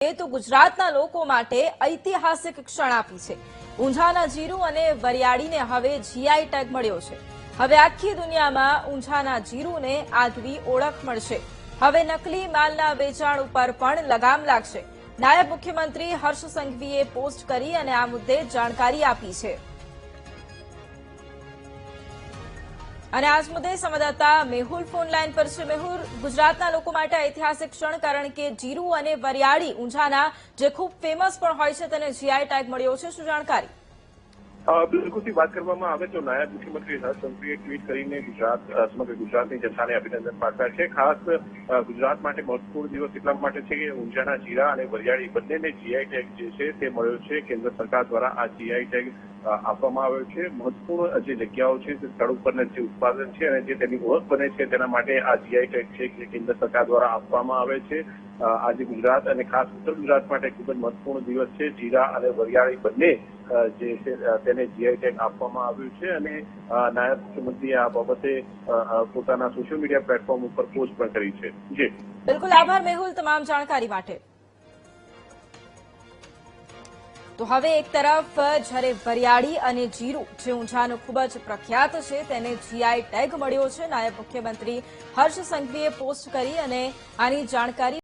તો ગુજરાતના લોકો માટે ઐતિહાસિક ક્ષણ આપી છે। ઊંઝાના જીરું અને વરિયાળીને હવે જીઆઈ ટેગ મળ્યો છે। હવે આખી દુનિયામાં ઊંઝાના જીરુને આગવી ઓળખ મળશે। હવે નકલી માલના વેચાણ ઉપર પણ લગામ લાગશે। નાયબ મુખ્યમંત્રી હર્ષ સંઘવીએ પોસ્ટ કરી અને આ મુદ્દે જાણકારી આપી છે। અને આજ મુદ્દે સંવાદદાતા મેહુલ ફોન લાઈન પર છે। મેહુલ, ગુજરાતના લોકો માટે ઐતિહાસિક ક્ષણ, કારણ કે જીરું અને વરિયાળી ઊંઝાના જે ખૂબ ફેમસ પણ હોય છે તેને જીઆઈ ટેગ મળ્યો છે। શું જાણકારી? બિલકુલથી વાત કરવામાં આવે તો નાયબ મુખ્યમંત્રી હર્ષ સંઘવીએ ટ્વીટ કરીને સમગ્ર ગુજરાતની જનતાને અભિનંદન પાઠવ્યા છે। ખાસ ગુજરાત માટે મહત્વપૂર્ણ દિવસ એટલા માટે છે કે ઊંઝાના જીરા અને વરિયાળી બંનેને જીઆઈ ટેગ જે છે તે મળ્યો છે। કેન્દ્ર સરકાર દ્વારા આ જીઆઈ ટેગ આપવામાં આવ્યો છે। મહત્વપૂર્ણ જે જગ્યાઓ છે તે સ્થળ ઉપરના જે ઉત્પાદન છે અને જે તેની ઓળખ બને છે તેના માટે આ જીઆઈ ટેગ છે કે કેન્દ્ર સરકાર દ્વારા આપવામાં આવે છે। આજે ગુજરાત અને ખાસ ઉત્તર ગુજરાત માટે ખૂબ જ મહત્વપૂર્ણ દિવસ છે। જીરા અને વરિયાળી બંને જે છે તેને જીઆઈ ટેગ આપવામાં આવ્યું છે અને નાયબ મુખ્યમંત્રીએ આ બાબતે પોતાના સોશિયલ મીડિયા પ્લેટફોર્મ ઉપર પોસ્ટ પણ કરી છે। જી બિલકુલ, આભાર મેહુલ તમામ જાણકારી માટે। તો હવે એક તરફ જ્યારે વરિયાળી અને જીરું જે ઊંઝાનું ખૂબ જ પ્રખ્યાત છે તેને જીઆઈ ટેગ મળ્યો છે। નાયબ મુખ્યમંત્રી હર્ષ સંઘવીએ પોસ્ટ કરી અને આની જાણકારી